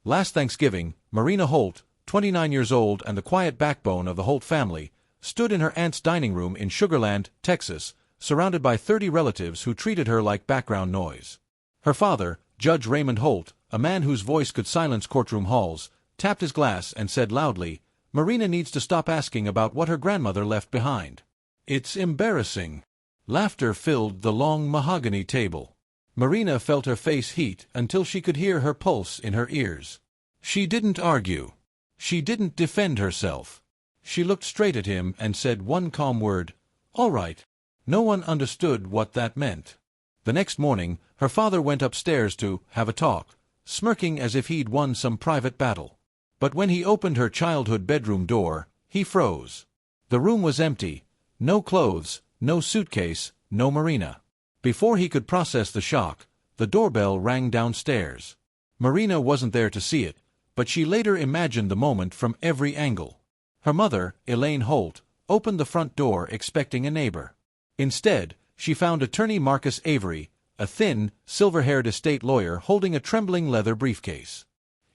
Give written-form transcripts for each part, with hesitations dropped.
Last Thanksgiving, Marina Holt, 29 years old and the quiet backbone of the Holt family, stood in her aunt's dining room in Sugar Land, Texas, surrounded by 30 relatives who treated her like background noise. Her father, Judge Raymond Holt, a man whose voice could silence courtroom halls, tapped his glass and said loudly, "Marina needs to stop asking about what her grandmother left behind. It's embarrassing." Laughter filled the long mahogany table. Marina felt her face heat until she could hear her pulse in her ears. She didn't argue. She didn't defend herself. She looked straight at him and said one calm word, "All right." No one understood what that meant. The next morning, her father went upstairs to have a talk, smirking as if he'd won some private battle. But when he opened her childhood bedroom door, he froze. The room was empty. No clothes, no suitcase, no Marina. Before he could process the shock, the doorbell rang downstairs. Marina wasn't there to see it, but she later imagined the moment from every angle. Her mother, Elaine Holt, opened the front door expecting a neighbor. Instead, she found attorney Marcus Avery, a thin, silver-haired estate lawyer holding a trembling leather briefcase.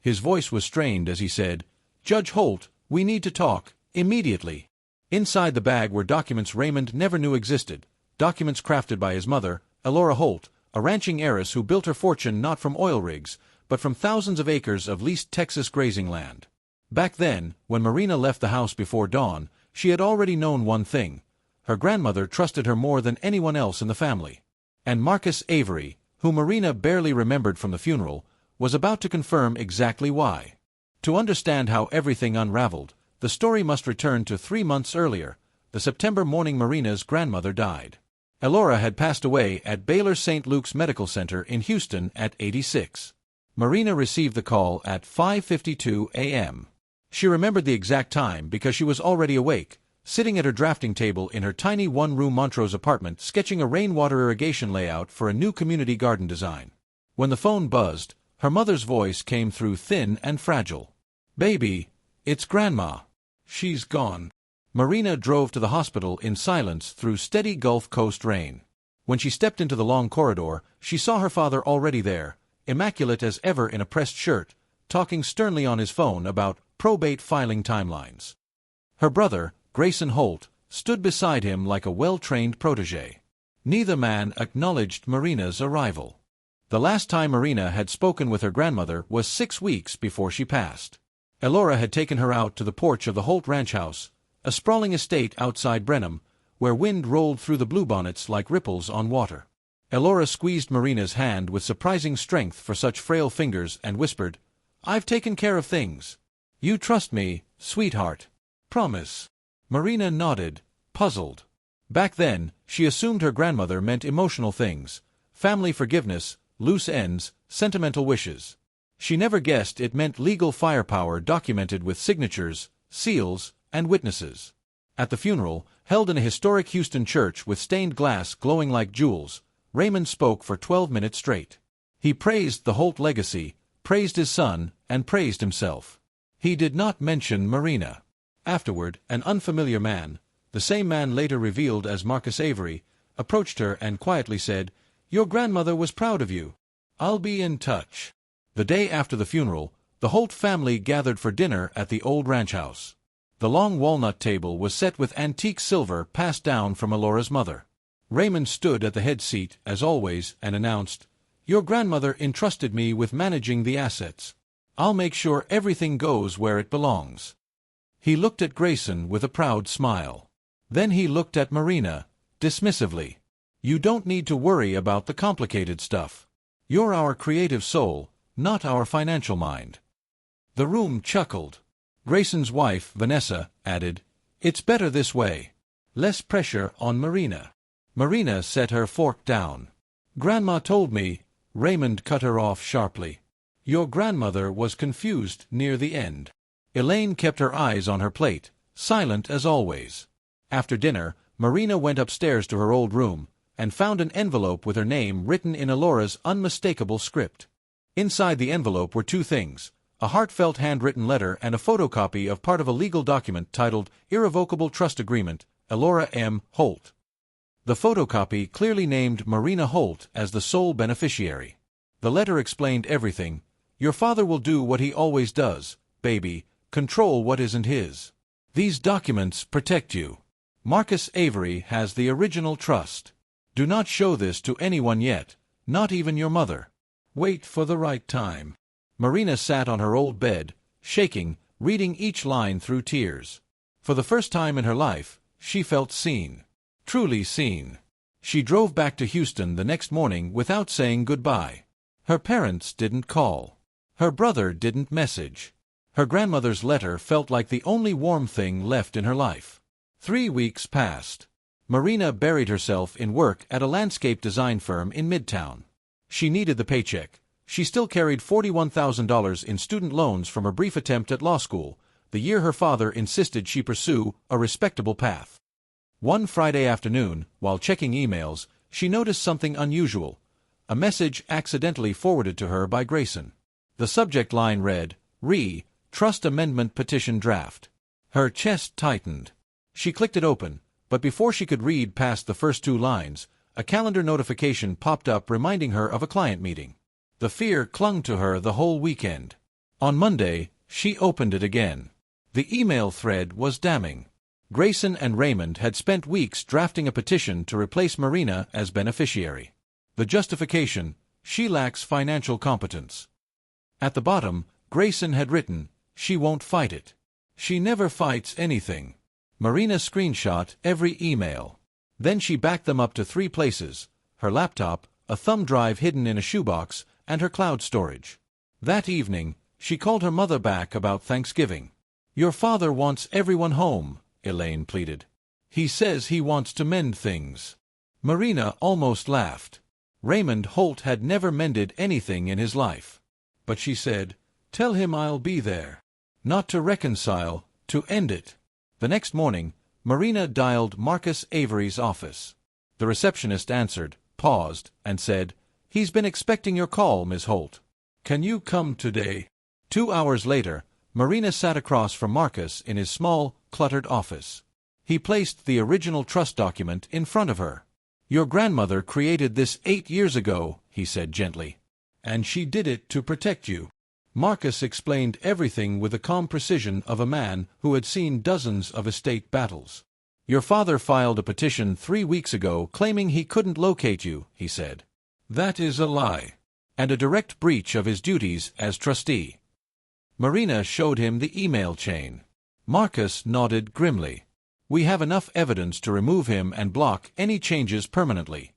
His voice was strained as he said, "Judge Holt, we need to talk, immediately." Inside the bag were documents Raymond never knew existed, documents crafted by his mother, Elora Holt, a ranching heiress who built her fortune not from oil rigs, but from thousands of acres of leased Texas grazing land. Back then, when Marina left the house before dawn, she had already known one thing. Her grandmother trusted her more than anyone else in the family. And Marcus Avery, whom Marina barely remembered from the funeral, was about to confirm exactly why. To understand how everything unraveled, the story must return to 3 months earlier, the September morning Marina's grandmother died. Elora had passed away at Baylor St. Luke's Medical Center in Houston at 86. Marina received the call at 5:52 a.m. She remembered the exact time because she was already awake, sitting at her drafting table in her tiny one-room Montrose apartment sketching a rainwater irrigation layout for a new community garden design. When the phone buzzed, her mother's voice came through thin and fragile. "Baby, it's Grandma. She's gone." Marina drove to the hospital in silence through steady Gulf Coast rain. When she stepped into the long corridor, she saw her father already there, immaculate as ever in a pressed shirt, talking sternly on his phone about probate filing timelines. Her brother, Grayson Holt, stood beside him like a well-trained protégé. Neither man acknowledged Marina's arrival. The last time Marina had spoken with her grandmother was 6 weeks before she passed. Elora had taken her out to the porch of the Holt ranch house, a sprawling estate outside Brenham, where wind rolled through the bluebonnets like ripples on water. Elora squeezed Marina's hand with surprising strength for such frail fingers and whispered, "I've taken care of things. You trust me, sweetheart. Promise." Marina nodded, puzzled. Back then, she assumed her grandmother meant emotional things, family forgiveness, loose ends, sentimental wishes. She never guessed it meant legal firepower documented with signatures, seals, and witnesses. At the funeral, held in a historic Houston church with stained glass glowing like jewels, Raymond spoke for 12 minutes straight. He praised the Holt legacy, praised his son, and praised himself. He did not mention Marina. Afterward, an unfamiliar man, the same man later revealed as Marcus Avery, approached her and quietly said, "Your grandmother was proud of you. I'll be in touch." The day after the funeral, the Holt family gathered for dinner at the old ranch house. The long walnut table was set with antique silver passed down from Elora's mother. Raymond stood at the head seat, as always, and announced, "Your grandmother entrusted me with managing the assets. I'll make sure everything goes where it belongs." He looked at Grayson with a proud smile. Then he looked at Marina, dismissively. "You don't need to worry about the complicated stuff. You're our creative soul, not our financial mind." The room chuckled. Grayson's wife, Vanessa, added, "It's better this way. Less pressure on Marina." Marina set her fork down. "Grandma told me," Raymond cut her off sharply. "Your grandmother was confused near the end." Elaine kept her eyes on her plate, silent as always. After dinner, Marina went upstairs to her old room, and found an envelope with her name written in Elora's unmistakable script. Inside the envelope were 2 things, a heartfelt handwritten letter and a photocopy of part of a legal document titled Irrevocable Trust Agreement, Elora M. Holt. The photocopy clearly named Marina Holt as the sole beneficiary. The letter explained everything. Your father will do what he always does, baby, control what isn't his. These documents protect you. Marcus Avery has the original trust. Do not show this to anyone yet, not even your mother. Wait for the right time. Marina sat on her old bed, shaking, reading each line through tears. For the first time in her life, she felt seen. Truly seen. She drove back to Houston the next morning without saying goodbye. Her parents didn't call. Her brother didn't message. Her grandmother's letter felt like the only warm thing left in her life. 3 weeks passed. Marina buried herself in work at a landscape design firm in Midtown. She needed the paycheck. She still carried $41,000 in student loans from her brief attempt at law school, the year her father insisted she pursue a respectable path. One Friday afternoon, while checking emails, she noticed something unusual. A message accidentally forwarded to her by Grayson. The subject line read, Trust Amendment Petition Draft. Her chest tightened. She clicked it open, but before she could read past the first 2 lines, a calendar notification popped up reminding her of a client meeting. The fear clung to her the whole weekend. On Monday, she opened it again. The email thread was damning. Grayson and Raymond had spent weeks drafting a petition to replace Marina as beneficiary. The justification: she lacks financial competence. At the bottom, Grayson had written, she won't fight it. She never fights anything. Marina screenshot every email. Then she backed them up to 3 places: her laptop, a thumb drive hidden in a shoebox, and her cloud storage. That evening, she called her mother back about Thanksgiving. Your father wants everyone home, Elaine pleaded. He says he wants to mend things. Marina almost laughed. Raymond Holt had never mended anything in his life. But she said, tell him I'll be there. Not to reconcile, to end it. The next morning, Marina dialed Marcus Avery's office. The receptionist answered, paused, and said, he's been expecting your call, Miss Holt. Can you come today? 2 hours later, Marina sat across from Marcus in his small, cluttered office. He placed the original trust document in front of her. Your grandmother created this 8 years ago, he said gently. And she did it to protect you. Marcus explained everything with the calm precision of a man who had seen dozens of estate battles. Your father filed a petition 3 weeks ago claiming he couldn't locate you, he said. That is a lie. And a direct breach of his duties as trustee. Marina showed him the email chain. Marcus nodded grimly. We have enough evidence to remove him and block any changes permanently.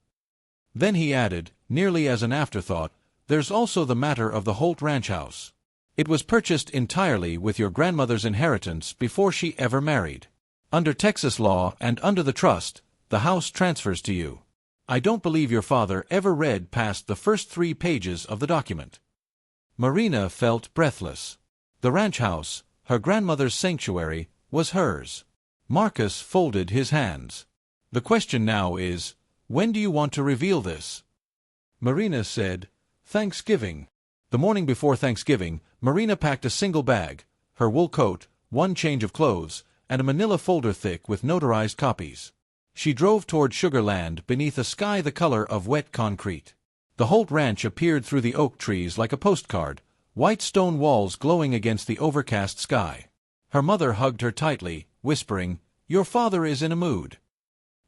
Then he added, nearly as an afterthought, there's also the matter of the Holt ranch house. It was purchased entirely with your grandmother's inheritance before she ever married. Under Texas law and under the trust, the house transfers to you. I don't believe your father ever read past the first 3 pages of the document. Marina felt breathless. The ranch house, her grandmother's sanctuary, was hers. Marcus folded his hands. The question now is, when do you want to reveal this? Marina said, Thanksgiving. The morning before Thanksgiving, Marina packed a single bag, her wool coat, 1 change of clothes, and a manila folder thick with notarized copies. She drove toward Sugar Land beneath a sky the color of wet concrete. The Holt Ranch appeared through the oak trees like a postcard, white stone walls glowing against the overcast sky. Her mother hugged her tightly, whispering, Your father is in a mood.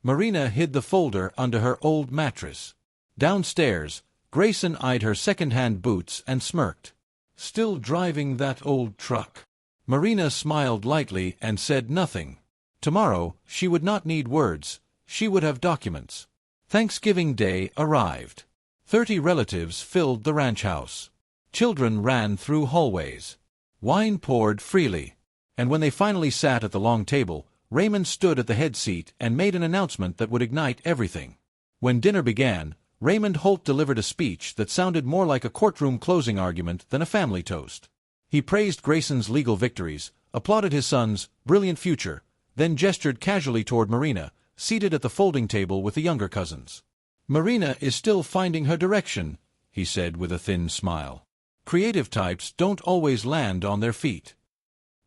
Marina hid the folder under her old mattress. Downstairs, Grayson eyed her second-hand boots and smirked. Still driving that old truck. Marina smiled lightly and said nothing. Tomorrow, she would not need words. She would have documents. Thanksgiving Day arrived. 30 relatives filled the ranch house. Children ran through hallways. Wine poured freely. And when they finally sat at the long table, Raymond stood at the head seat and made an announcement that would ignite everything. When dinner began, Raymond Holt delivered a speech that sounded more like a courtroom closing argument than a family toast. He praised Grayson's legal victories, applauded his son's brilliant future, then gestured casually toward Marina, seated at the folding table with the younger cousins. Marina is still finding her direction, he said with a thin smile. Creative types don't always land on their feet.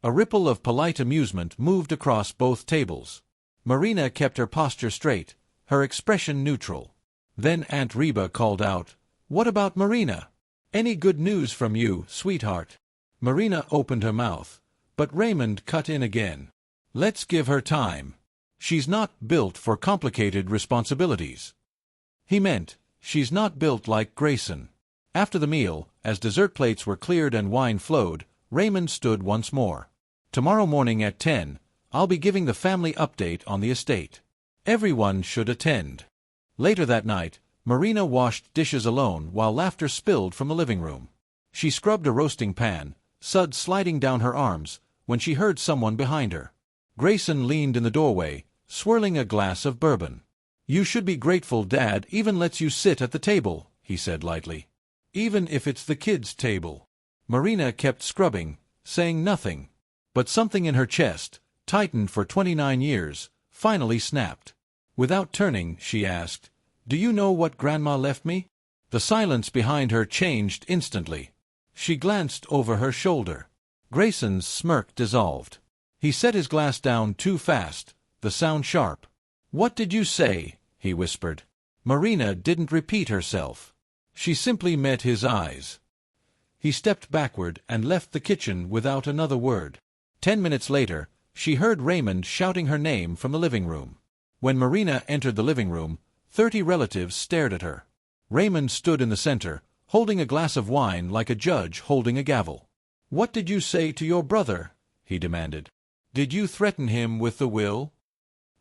A ripple of polite amusement moved across both tables. Marina kept her posture straight, her expression neutral. Then Aunt Reba called out, What about Marina? Any good news from you, sweetheart? Marina opened her mouth, but Raymond cut in again. Let's give her time. She's not built for complicated responsibilities. He meant, she's not built like Grayson. After the meal, as dessert plates were cleared and wine flowed, Raymond stood once more. Tomorrow morning at 10, I'll be giving the family update on the estate. Everyone should attend. Later that night, Marina washed dishes alone while laughter spilled from the living room. She scrubbed a roasting pan, suds sliding down her arms, when she heard someone behind her. Grayson leaned in the doorway, swirling a glass of bourbon. You should be grateful Dad even lets you sit at the table, he said lightly. Even if it's the kids' table. Marina kept scrubbing, saying nothing. But something in her chest, tightened for 29 years, finally snapped. Without turning, she asked, Do you know what Grandma left me? The silence behind her changed instantly. She glanced over her shoulder. Grayson's smirk dissolved. He set his glass down too fast, the sound sharp. What did you say? He whispered. Marina didn't repeat herself. She simply met his eyes. He stepped backward and left the kitchen without another word. 10 minutes later, she heard Raymond shouting her name from the living room. When Marina entered the living room, 30 relatives stared at her. Raymond stood in the center, holding a glass of wine like a judge holding a gavel. What did you say to your brother? He demanded. Did you threaten him with the will?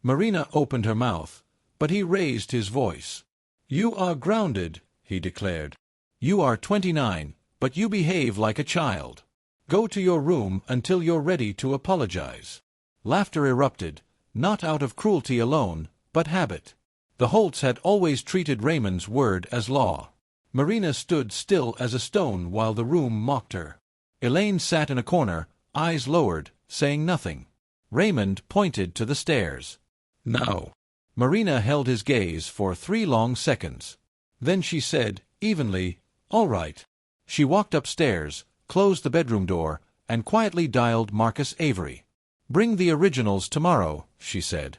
Marina opened her mouth, but he raised his voice. You are grounded, he declared. You are 29, but you behave like a child. Go to your room until you're ready to apologize. Laughter erupted, not out of cruelty alone, but habit. The Holts had always treated Raymond's word as law. Marina stood still as a stone while the room mocked her. Elaine sat in a corner, eyes lowered, saying nothing. Raymond pointed to the stairs. Now. Marina held his gaze for 3 long seconds. Then she said, evenly, All right. She walked upstairs, closed the bedroom door, and quietly dialed Marcus Avery. Bring the originals tomorrow, she said.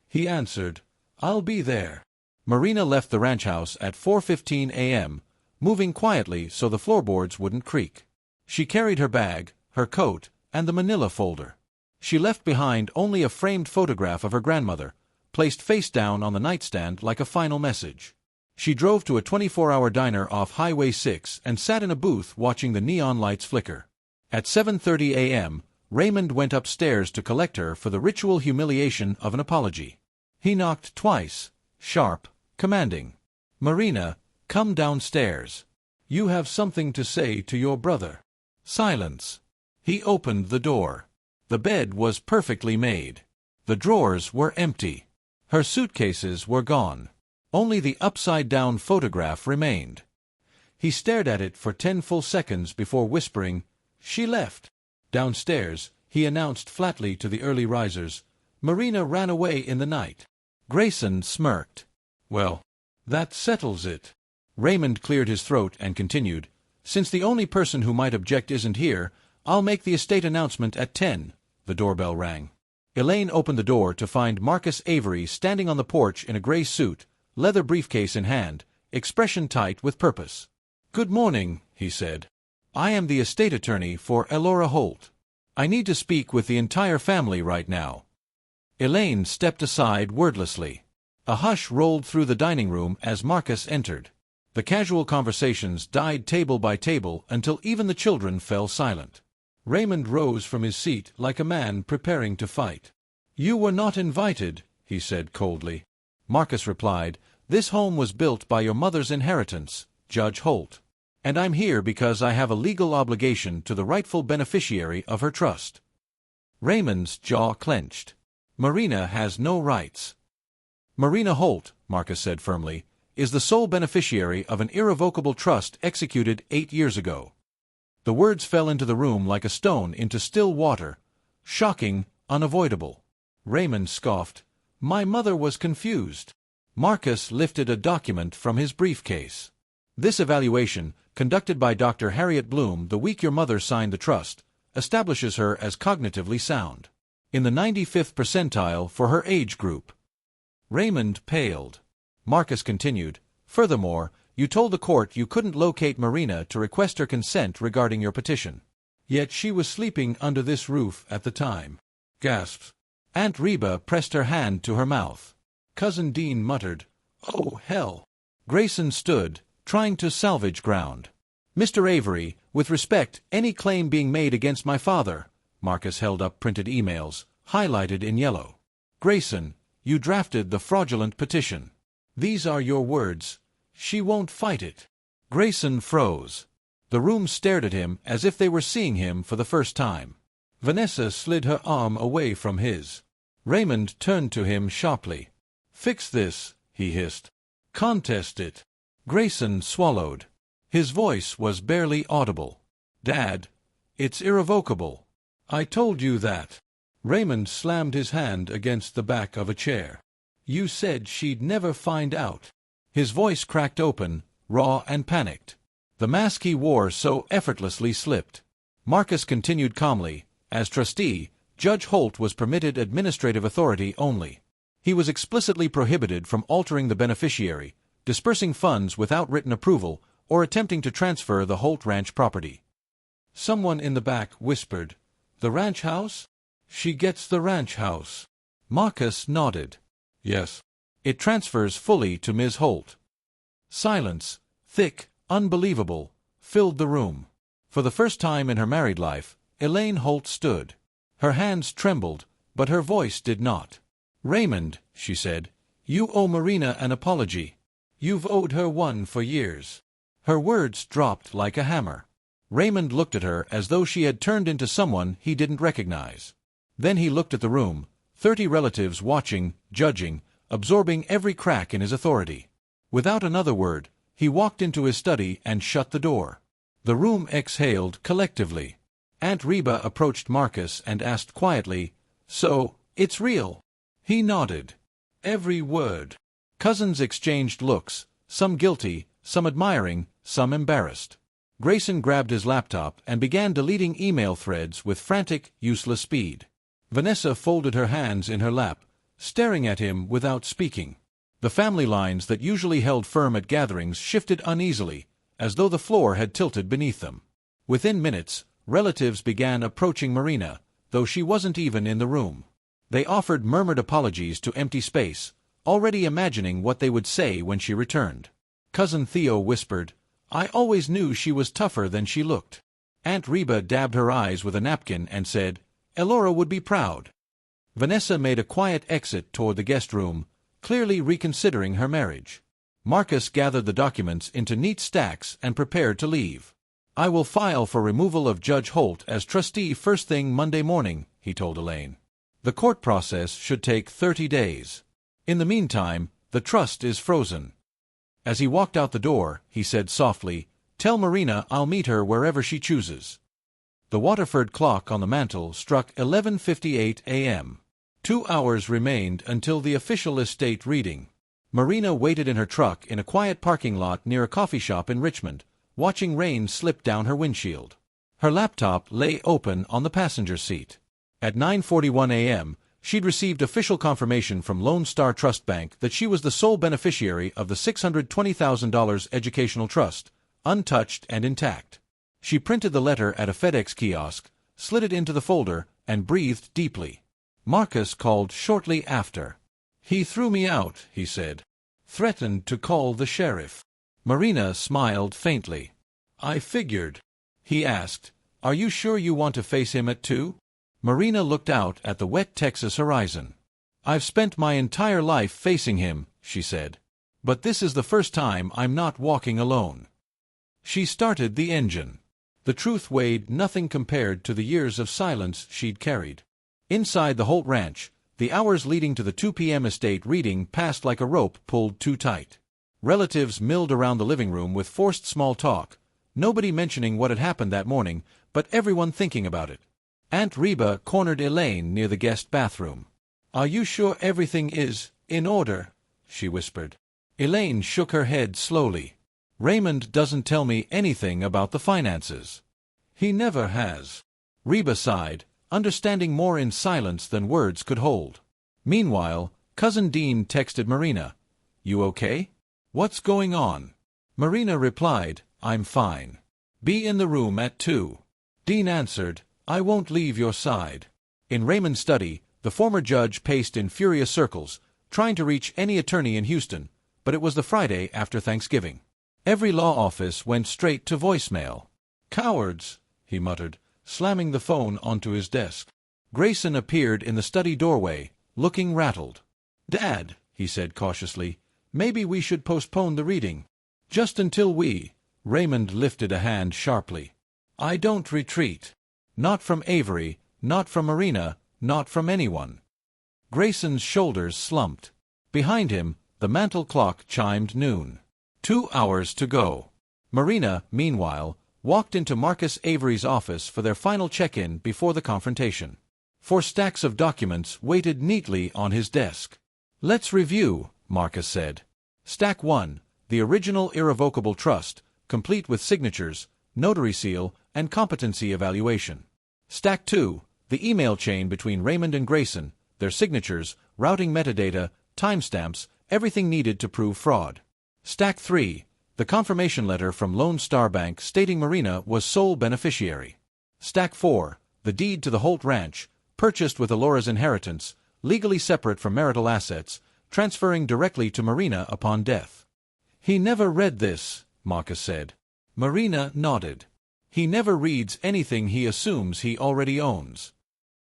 He answered, I'll be there. Marina left the ranch house at 4:15 a.m., moving quietly so the floorboards wouldn't creak. She carried her bag, her coat, and the manila folder. She left behind only a framed photograph of her grandmother, placed face down on the nightstand like a final message. She drove to a 24-hour diner off Highway 6 and sat in a booth watching the neon lights flicker. At 7:30 a.m., Raymond went upstairs to collect her for the ritual humiliation of an apology. He knocked twice, sharp, commanding. Marina, come downstairs. You have something to say to your brother. Silence. He opened the door. The bed was perfectly made. The drawers were empty. Her suitcases were gone. Only the upside-down photograph remained. He stared at it for 10 full seconds before whispering, She left. Downstairs, he announced flatly to the early risers, Marina ran away in the night. Grayson smirked. Well, that settles it. Raymond cleared his throat and continued, Since the only person who might object isn't here, I'll make the estate announcement at 10. The doorbell rang. Elaine opened the door to find Marcus Avery standing on the porch in a gray suit, leather briefcase in hand, expression tight with purpose. Good morning, he said. I am the estate attorney for Elora Holt. I need to speak with the entire family right now. Elaine stepped aside wordlessly. A hush rolled through the dining room as Marcus entered. The casual conversations died table by table until even the children fell silent. Raymond rose from his seat like a man preparing to fight. You were not invited, he said coldly. Marcus replied, This home was built by your mother's inheritance, Judge Holt. And I'm here because I have a legal obligation to the rightful beneficiary of her trust. Raymond's jaw clenched. Marina has no rights. Marina Holt, Marcus said firmly, is the sole beneficiary of an irrevocable trust executed 8 years ago. The words fell into the room like a stone into still water. Shocking, unavoidable. Raymond scoffed. My mother was confused. Marcus lifted a document from his briefcase. This evaluation, conducted by Dr. Harriet Bloom the week your mother signed the trust, establishes her as cognitively sound. In the 95th percentile for her age group. Raymond paled. Marcus continued, Furthermore, You told the court you couldn't locate Marina to request her consent regarding your petition. Yet she was sleeping under this roof at the time. Gasps. Aunt Reba pressed her hand to her mouth. Cousin Dean muttered, "Oh, hell." Grayson stood, trying to salvage ground. "Mr. Avery, with respect, any claim being made against my father." Marcus held up printed emails, highlighted in yellow. "Grayson, you drafted the fraudulent petition. These are your words. She won't fight it." Grayson froze. The room stared at him as if they were seeing him for the first time. Vanessa slid her arm away from his. Raymond turned to him sharply. "Fix this," he hissed. "Contest it." Grayson swallowed. His voice was barely audible. "Dad, it's irrevocable. I told you that." Raymond slammed his hand against the back of a chair. "You said she'd never find out." His voice cracked open, raw and panicked. The mask he wore so effortlessly slipped. Marcus continued calmly, "As trustee, Judge Holt was permitted administrative authority only. He was explicitly prohibited from altering the beneficiary, dispersing funds without written approval, or attempting to transfer the Holt Ranch property." Someone in the back whispered, "The ranch house? She gets the ranch house." Marcus nodded. "Yes. It transfers fully to Ms. Holt." Silence, thick, unbelievable, filled the room. For the first time in her married life, Elaine Holt stood. Her hands trembled, but her voice did not. "Raymond," she said, "you owe Marina an apology. You've owed her one for years." Her words dropped like a hammer. Raymond looked at her as though she had turned into someone he didn't recognize. Then he looked at the room, 30 relatives watching, judging, absorbing every crack in his authority. Without another word, he walked into his study and shut the door. The room exhaled collectively. Aunt Reba approached Marcus and asked quietly, "So, it's real?" He nodded. "Every word." Cousins exchanged looks, some guilty, some admiring, some embarrassed. Grayson grabbed his laptop and began deleting email threads with frantic, useless speed. Vanessa folded her hands in her lap, staring at him without speaking. The family lines that usually held firm at gatherings shifted uneasily, as though the floor had tilted beneath them. Within minutes, relatives began approaching Marina, though she wasn't even in the room. They offered murmured apologies to empty space, already imagining what they would say when she returned. Cousin Theo whispered, "I always knew she was tougher than she looked." Aunt Reba dabbed her eyes with a napkin and said, "Elora would be proud." Vanessa made a quiet exit toward the guest room, clearly reconsidering her marriage. Marcus gathered the documents into neat stacks and prepared to leave. "I will file for removal of Judge Holt as trustee first thing Monday morning," he told Elaine. "The court process should take 30 days. In the meantime, the trust is frozen." As he walked out the door, he said softly, "Tell Marina I'll meet her wherever she chooses." The Waterford clock on the mantel struck 11:58 a.m. 2 hours remained until the official estate reading. Marina waited in her truck in a quiet parking lot near a coffee shop in Richmond, watching rain slip down her windshield. Her laptop lay open on the passenger seat. At 9:41 a.m., she'd received official confirmation from Lone Star Trust Bank that she was the sole beneficiary of the $620,000 educational trust, untouched and intact. She printed the letter at a FedEx kiosk, slid it into the folder, and breathed deeply. Marcus called shortly after. "He threw me out," he said. "Threatened to call the sheriff." Marina smiled faintly. "I figured." He asked, "Are you sure you want to face him at 2?" Marina looked out at the wet Texas horizon. "I've spent my entire life facing him," she said. "But this is the first time I'm not walking alone." She started the engine. The truth weighed nothing compared to the years of silence she'd carried. Inside the Holt Ranch, the hours leading to the 2 p.m. estate reading passed like a rope pulled too tight. Relatives milled around the living room with forced small talk, nobody mentioning what had happened that morning, but everyone thinking about it. Aunt Reba cornered Elaine near the guest bathroom. "Are you sure everything is in order?" she whispered. Elaine shook her head slowly. "Raymond doesn't tell me anything about the finances. He never has." Reba sighed, understanding more in silence than words could hold. Meanwhile, Cousin Dean texted Marina, "You okay? What's going on?" Marina replied, "I'm fine. Be in the room at 2. Dean answered, "I won't leave your side." In Raymond's study, the former judge paced in furious circles, trying to reach any attorney in Houston, but it was the Friday after Thanksgiving. Every law office went straight to voicemail. "Cowards," he muttered, slamming the phone onto his desk. Grayson appeared in the study doorway, looking rattled. "Dad," he said cautiously, "maybe we should postpone the reading. Just until we—" Raymond lifted a hand sharply. "I don't retreat. Not from Avery, not from Marina, not from anyone." Grayson's shoulders slumped. Behind him, the mantel clock chimed noon. 2 hours to go. Marina, meanwhile, walked into Marcus Avery's office for their final check-in before the confrontation. 4 stacks of documents waited neatly on his desk. "Let's review," Marcus said. Stack 1, the original irrevocable trust, complete with signatures, notary seal, and competency evaluation. Stack 2, the email chain between Raymond and Grayson, their signatures, routing metadata, timestamps, everything needed to prove fraud. Stack 3, the confirmation letter from Lone Star Bank stating Marina was sole beneficiary. Stack 4, the deed to the Holt Ranch, purchased with Alora's inheritance, legally separate from marital assets, transferring directly to Marina upon death. "He never read this," Marcus said. Marina nodded. "He never reads anything he assumes he already owns."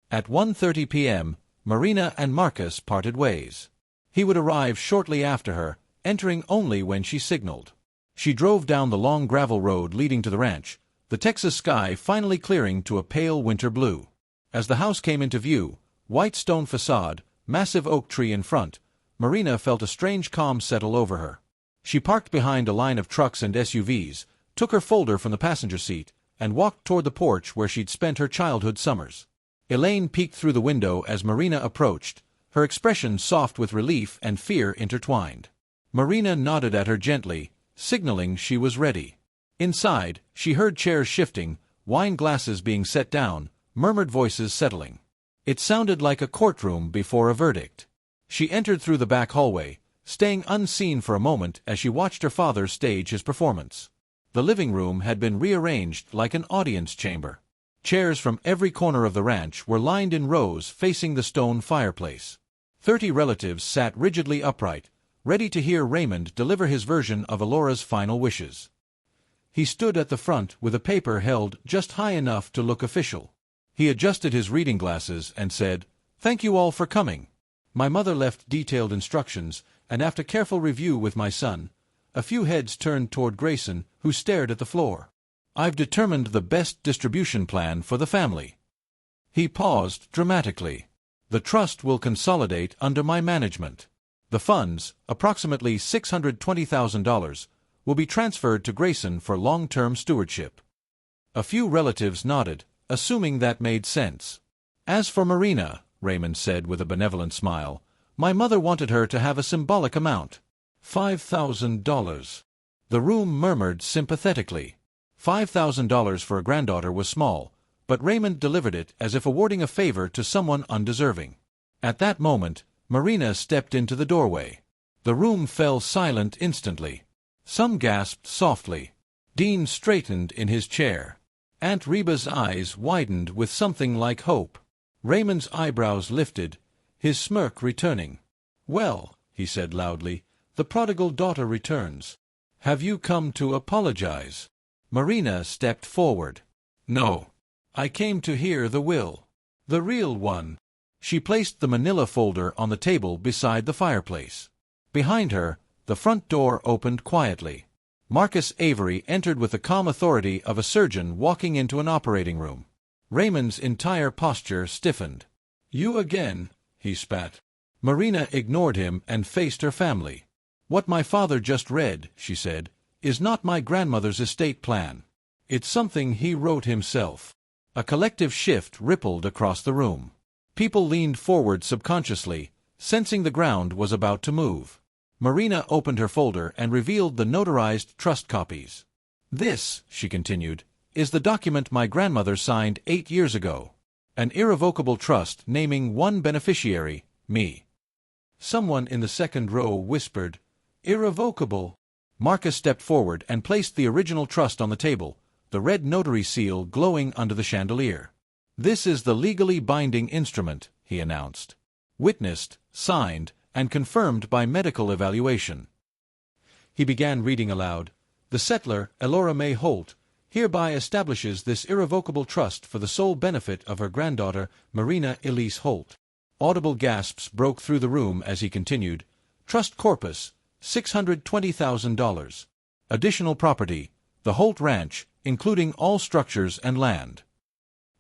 At 1:30 p.m., Marina and Marcus parted ways. He would arrive shortly after her, entering only when she signaled. She drove down the long gravel road leading to the ranch, the Texas sky finally clearing to a pale winter blue. As the house came into view, white stone facade, massive oak tree in front, Marina felt a strange calm settle over her. She parked behind a line of trucks and SUVs, took her folder from the passenger seat, and walked toward the porch where she'd spent her childhood summers. Elaine peeked through the window as Marina approached, her expression soft with relief and fear intertwined. Marina nodded at her gently, signaling she was ready. Inside, she heard chairs shifting, wine glasses being set down, murmured voices settling. It sounded like a courtroom before a verdict. She entered through the back hallway, staying unseen for a moment as she watched her father stage his performance. The living room had been rearranged like an audience chamber. Chairs from every corner of the ranch were lined in rows facing the stone fireplace. 30 relatives sat rigidly upright, ready to hear Raymond deliver his version of Alora's final wishes. He stood at the front with a paper held just high enough to look official. He adjusted his reading glasses and said, "Thank you all for coming. My mother left detailed instructions, and after careful review with my son," a few heads turned toward Grayson, who stared at the floor, "I've determined the best distribution plan for the family." He paused dramatically. "The trust will consolidate under my management. The funds, approximately $620,000, will be transferred to Grayson for long-term stewardship." A few relatives nodded, assuming that made sense. "As for Marina," Raymond said with a benevolent smile, "my mother wanted her to have a symbolic amount. $5,000. The room murmured sympathetically. $5,000 for a granddaughter was small, but Raymond delivered it as if awarding a favor to someone undeserving. At that moment, Marina stepped into the doorway. The room fell silent instantly. Some gasped softly. Dean straightened in his chair. Aunt Reba's eyes widened with something like hope. Raymond's eyebrows lifted, his smirk returning. "Well," he said loudly, "the prodigal daughter returns. Have you come to apologize?" Marina stepped forward. "No. I came to hear the will. The real one." She placed the manila folder on the table beside the fireplace. Behind her, the front door opened quietly. Marcus Avery entered with the calm authority of a surgeon walking into an operating room. Raymond's entire posture stiffened. "You again," he spat. Marina ignored him and faced her family. "What my father just read," she said, "is not my grandmother's estate plan. It's something he wrote himself." A collective shift rippled across the room. People leaned forward subconsciously, sensing the ground was about to move. Marina opened her folder and revealed the notarized trust copies. "This," she continued, "is the document my grandmother signed 8 years ago. An irrevocable trust naming one beneficiary, me." Someone in the second row whispered, "Irrevocable." Marcus stepped forward and placed the original trust on the table, the red notary seal glowing under the chandelier. "This is the legally binding instrument," he announced. "Witnessed, signed, and confirmed by medical evaluation." He began reading aloud. "The settler, Elora May Holt, hereby establishes this irrevocable trust for the sole benefit of her granddaughter, Marina Elise Holt." Audible gasps broke through the room as he continued. "Trust corpus, $620,000. Additional property, the Holt Ranch, including all structures and land."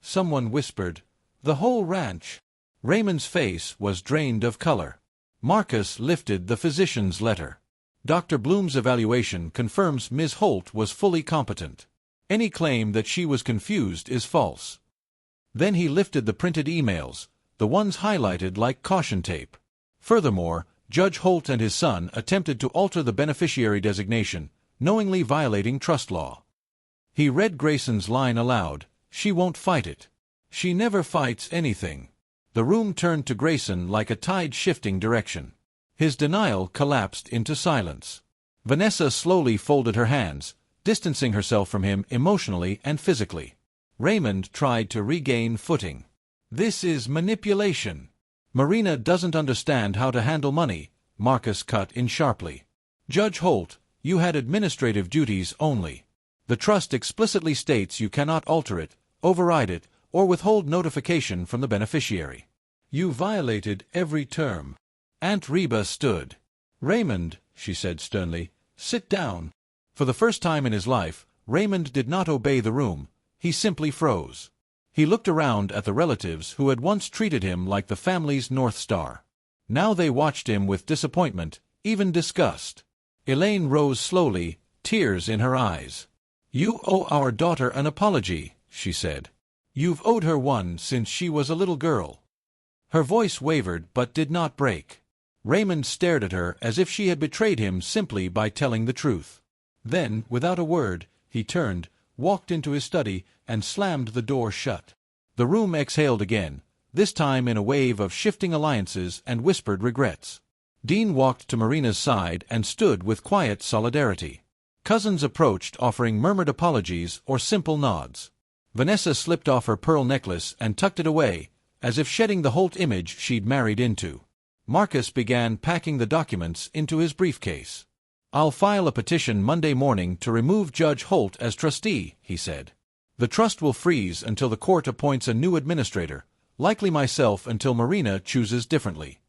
Someone whispered, "The whole ranch." Raymond's face was drained of color. Marcus lifted the physician's letter. "Dr. Bloom's evaluation confirms Ms. Holt was fully competent. Any claim that she was confused is false." Then he lifted the printed emails, the ones highlighted like caution tape. Furthermore, Judge Holt and his son attempted to alter the beneficiary designation, knowingly violating trust law. He read Grayson's line aloud, "She won't fight it. She never fights anything." The room turned to Grayson like a tide shifting direction. His denial collapsed into silence. Vanessa slowly folded her hands, distancing herself from him emotionally and physically. Raymond tried to regain footing. "This is manipulation. Marina doesn't understand how to handle money," Marcus cut in sharply. "Judge Holt, you had administrative duties only. The trust explicitly states you cannot alter it, override it, or withhold notification from the beneficiary. You violated every term." Aunt Reba stood. "Raymond," she said sternly, "sit down." For the first time in his life, Raymond did not obey the room. He simply froze. He looked around at the relatives who had once treated him like the family's North Star. Now they watched him with disappointment, even disgust. Elaine rose slowly, tears in her eyes. "You owe our daughter an apology," she said. "You've owed her one since she was a little girl." Her voice wavered but did not break. Raymond stared at her as if she had betrayed him simply by telling the truth. Then, without a word, he turned, walked into his study, and slammed the door shut. The room exhaled again, this time in a wave of shifting alliances and whispered regrets. Dean walked to Marina's side and stood with quiet solidarity. Cousins approached, offering murmured apologies or simple nods. Vanessa slipped off her pearl necklace and tucked it away, as if shedding the Holt image she'd married into. Marcus began packing the documents into his briefcase. "I'll file a petition Monday morning to remove Judge Holt as trustee," he said. "The trust will freeze until the court appoints a new administrator, likely myself until Marina chooses differently."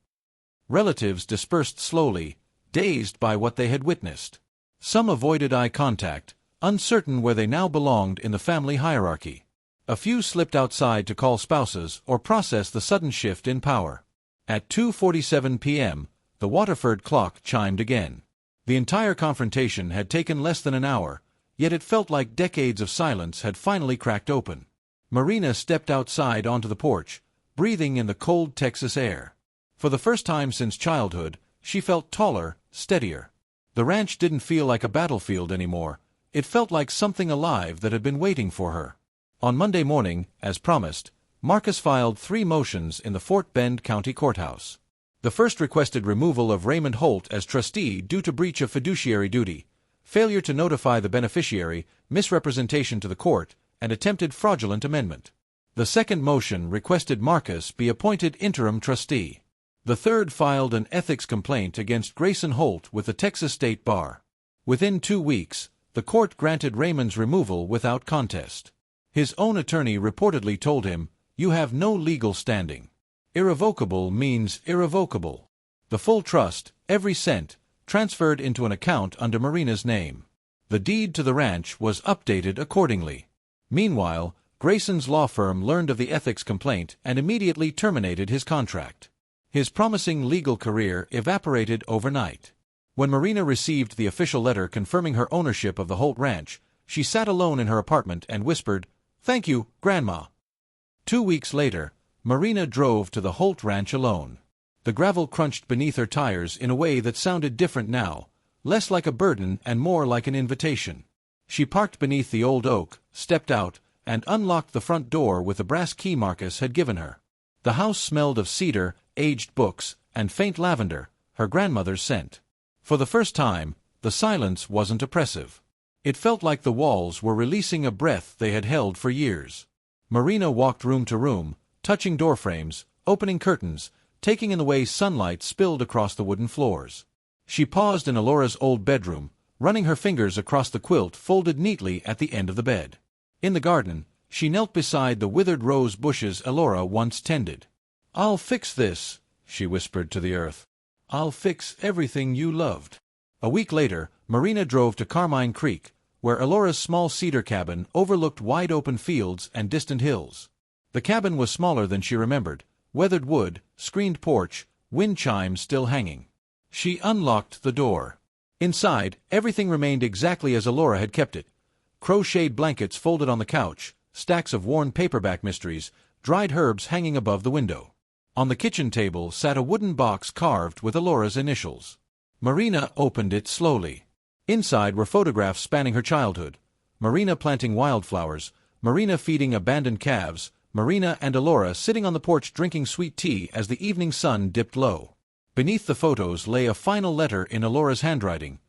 Relatives dispersed slowly, dazed by what they had witnessed. Some avoided eye contact, uncertain where they now belonged in the family hierarchy. A few slipped outside to call spouses or process the sudden shift in power. At 2:47 p.m., the Waterford clock chimed again. The entire confrontation had taken less than an hour, yet it felt like decades of silence had finally cracked open. Marina stepped outside onto the porch, breathing in the cold Texas air. For the first time since childhood, she felt taller, steadier. The ranch didn't feel like a battlefield anymore. It felt like something alive that had been waiting for her. On Monday morning, as promised, Marcus filed 3 motions in the Fort Bend County Courthouse. The first requested removal of Raymond Holt as trustee due to breach of fiduciary duty, failure to notify the beneficiary, misrepresentation to the court, and attempted fraudulent amendment. The second motion requested Marcus be appointed interim trustee. The third filed an ethics complaint against Grayson Holt with the Texas State Bar. Within 2 weeks, the court granted Raymond's removal without contest. His own attorney reportedly told him, "You have no legal standing. Irrevocable means irrevocable." The full trust, every cent, transferred into an account under Marina's name. The deed to the ranch was updated accordingly. Meanwhile, Grayson's law firm learned of the ethics complaint and immediately terminated his contract. His promising legal career evaporated overnight. When Marina received the official letter confirming her ownership of the Holt Ranch, she sat alone in her apartment and whispered, "Thank you, Grandma." 2 weeks later, Marina drove to the Holt Ranch alone. The gravel crunched beneath her tires in a way that sounded different now, less like a burden and more like an invitation. She parked beneath the old oak, stepped out, and unlocked the front door with the brass key Marcus had given her. The house smelled of cedar, aged books, and faint lavender, her grandmother's scent. For the first time, the silence wasn't oppressive. It felt like the walls were releasing a breath they had held for years. Marina walked room to room, touching doorframes, opening curtains, taking in the way sunlight spilled across the wooden floors. She paused in Alora's old bedroom, running her fingers across the quilt folded neatly at the end of the bed. In the garden, she knelt beside the withered rose bushes Alora once tended. "I'll fix this," she whispered to the earth. "I'll fix everything you loved." A week later, Marina drove to Carmine Creek, where Alora's small cedar cabin overlooked wide-open fields and distant hills. The cabin was smaller than she remembered, weathered wood, screened porch, wind chimes still hanging. She unlocked the door. Inside, everything remained exactly as Alora had kept it. Crocheted blankets folded on the couch, stacks of worn paperback mysteries, dried herbs hanging above the window. On the kitchen table sat a wooden box carved with Alora's initials. Marina opened it slowly. Inside were photographs spanning her childhood. Marina planting wildflowers, Marina feeding abandoned calves, Marina and Alora sitting on the porch drinking sweet tea as the evening sun dipped low. Beneath the photos lay a final letter in Alora's handwriting.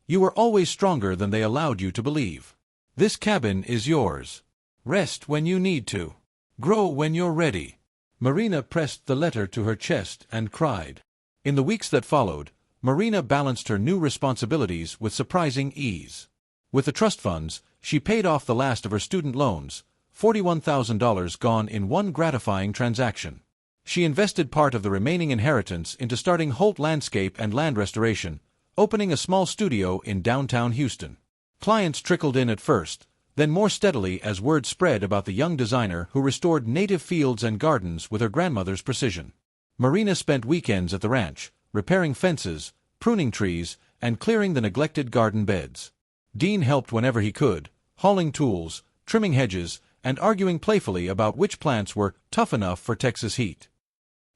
"You were always stronger than they allowed you to believe. This cabin is yours. Rest when you need to. Grow when you're ready." Marina pressed the letter to her chest and cried. In the weeks that followed, Marina balanced her new responsibilities with surprising ease. With the trust funds, she paid off the last of her student loans, $41,000 gone in one gratifying transaction. She invested part of the remaining inheritance into starting Holt Landscape and Land Restoration, opening a small studio in downtown Houston. Clients trickled in at first, then more steadily as word spread about the young designer who restored native fields and gardens with her grandmother's precision. Marina spent weekends at the ranch, repairing fences, pruning trees, and clearing the neglected garden beds. Dean helped whenever he could, hauling tools, trimming hedges, and arguing playfully about which plants were tough enough for Texas heat.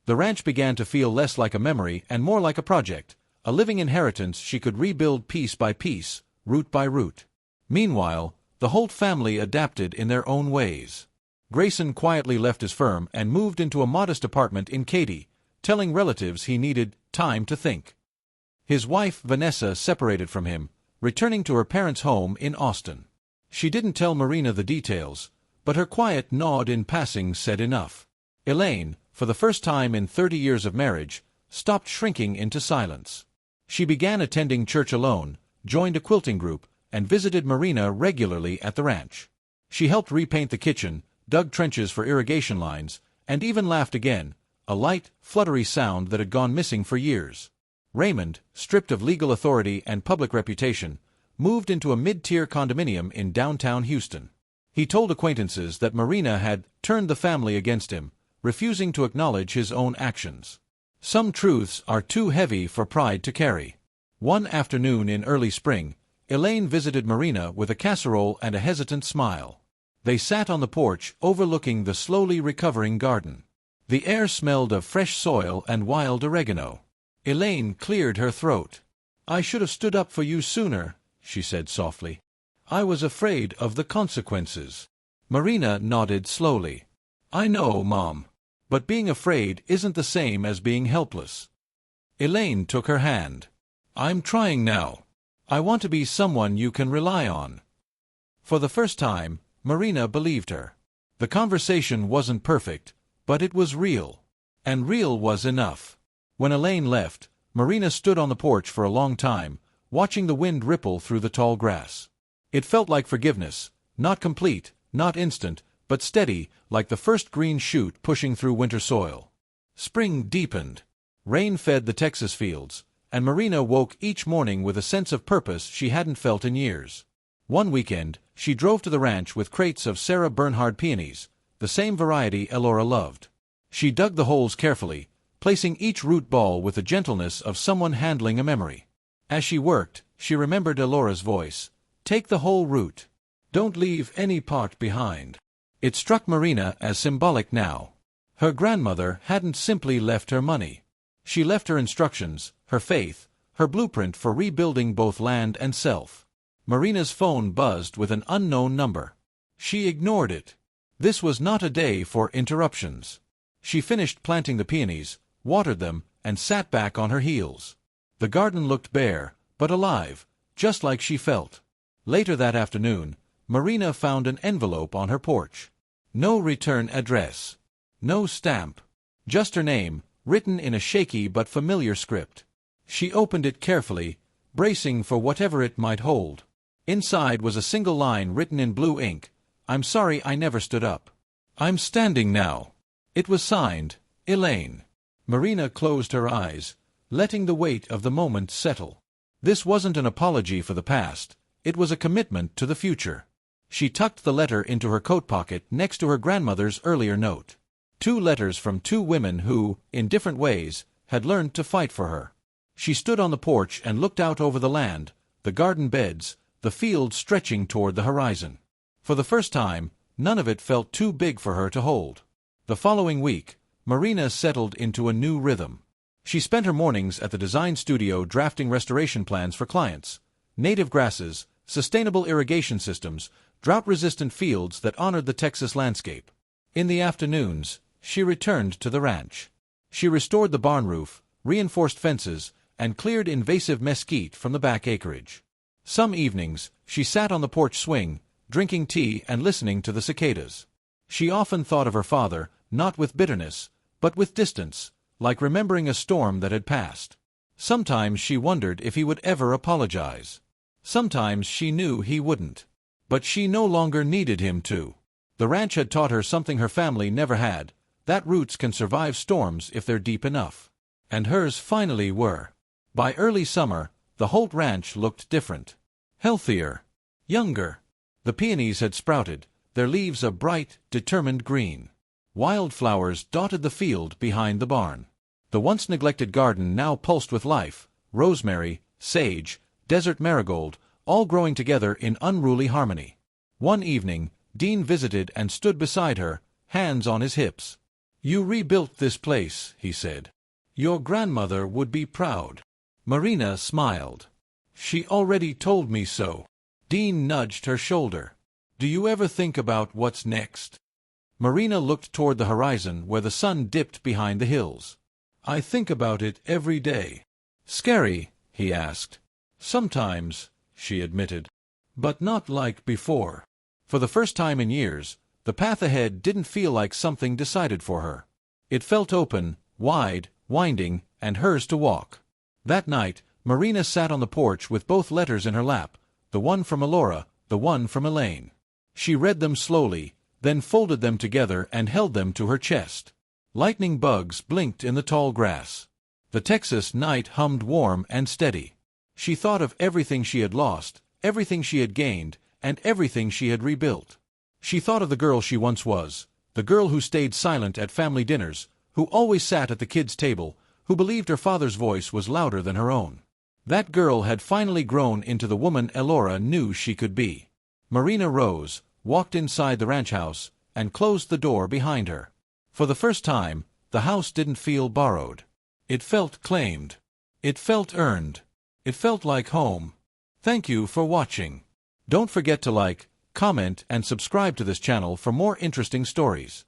The ranch began to feel less like a memory and more like a project, a living inheritance she could rebuild piece by piece, root by root. Meanwhile, the Holt family adapted in their own ways. Grayson quietly left his firm and moved into a modest apartment in Katy, telling relatives he needed time to think. His wife, Vanessa, separated from him, returning to her parents' home in Austin. She didn't tell Marina the details, but her quiet nod in passing said enough. Elaine, for the first time in 30 years of marriage, stopped shrinking into silence. She began attending church alone, joined a quilting group, and visited Marina regularly at the ranch. She helped repaint the kitchen, dug trenches for irrigation lines, and even laughed again, a light, fluttery sound that had gone missing for years. Raymond, stripped of legal authority and public reputation, moved into a mid-tier condominium in downtown Houston. He told acquaintances that Marina had turned the family against him, refusing to acknowledge his own actions. Some truths are too heavy for pride to carry. One afternoon in early spring, Elaine visited Marina with a casserole and a hesitant smile. They sat on the porch overlooking the slowly recovering garden. The air smelled of fresh soil and wild oregano. Elaine cleared her throat. "I should have stood up for you sooner," she said softly. "I was afraid of the consequences." Marina nodded slowly. "I know, Mom. But being afraid isn't the same as being helpless." Elaine took her hand. "I'm trying now. I want to be someone you can rely on." For the first time, Marina believed her. The conversation wasn't perfect, but it was real. And real was enough. When Elaine left, Marina stood on the porch for a long time, watching the wind ripple through the tall grass. It felt like forgiveness, not complete, not instant, but steady, like the first green shoot pushing through winter soil. Spring deepened. Rain fed the Texas fields, and Marina woke each morning with a sense of purpose she hadn't felt in years. One weekend, she drove to the ranch with crates of Sarah Bernhardt peonies, the same variety Elora loved. She dug the holes carefully, placing each root ball with the gentleness of someone handling a memory. As she worked, she remembered Elora's voice. "Take the whole root. Don't leave any part behind." It struck Marina as symbolic now. Her grandmother hadn't simply left her money. She left her instructions, her faith, her blueprint for rebuilding both land and self. Marina's phone buzzed with an unknown number. She ignored it. This was not a day for interruptions. She finished planting the peonies, watered them, and sat back on her heels. The garden looked bare, but alive, just like she felt. Later that afternoon, Marina found an envelope on her porch. No return address. No stamp. Just her name, written in a shaky but familiar script. She opened it carefully, bracing for whatever it might hold. Inside was a single line written in blue ink. "I'm sorry I never stood up. I'm standing now." It was signed, Elaine. Marina closed her eyes, letting the weight of the moment settle. This wasn't an apology for the past, it was a commitment to the future. She tucked the letter into her coat pocket next to her grandmother's earlier note. 2 letters from 2 women who, in different ways, had learned to fight for her. She stood on the porch and looked out over the land, the garden beds, the fields stretching toward the horizon. For the first time, none of it felt too big for her to hold. The following week, Marina settled into a new rhythm. She spent her mornings at the design studio drafting restoration plans for clients. Native grasses, sustainable irrigation systems, drought-resistant fields that honored the Texas landscape. In the afternoons, she returned to the ranch. She restored the barn roof, reinforced fences, and cleared invasive mesquite from the back acreage. Some evenings, she sat on the porch swing, drinking tea and listening to the cicadas. She often thought of her father, not with bitterness, but with distance, like remembering a storm that had passed. Sometimes she wondered if he would ever apologize. Sometimes she knew he wouldn't. But she no longer needed him to. The ranch had taught her something her family never had, that roots can survive storms if they're deep enough. And hers finally were. By early summer, the Holt Ranch looked different. Healthier. Younger. The peonies had sprouted, their leaves a bright, determined green. Wildflowers dotted the field behind the barn. The once neglected garden now pulsed with life, rosemary, sage, desert marigold, all growing together in unruly harmony. One evening, Dean visited and stood beside her, hands on his hips. "You rebuilt this place," he said. "Your grandmother would be proud." Marina smiled. "She already told me so." Dean nudged her shoulder. "Do you ever think about what's next?" Marina looked toward the horizon where the sun dipped behind the hills. "I think about it every day." "Scary?" he asked. "Sometimes," she admitted. "But not like before." For the first time in years, the path ahead didn't feel like something decided for her. It felt open, wide, winding, and hers to walk. That night, Marina sat on the porch with both letters in her lap, the one from Elora, the one from Elaine. She read them slowly, then folded them together and held them to her chest. Lightning bugs blinked in the tall grass. The Texas night hummed warm and steady. She thought of everything she had lost, everything she had gained, and everything she had rebuilt. She thought of the girl she once was, the girl who stayed silent at family dinners, who always sat at the kids' table, who believed her father's voice was louder than her own. That girl had finally grown into the woman Elora knew she could be. Marina rose, walked inside the ranch house, and closed the door behind her. For the first time, the house didn't feel borrowed. It felt claimed. It felt earned. It felt like home. Thank you for watching. Don't forget to like, comment, and subscribe to this channel for more interesting stories.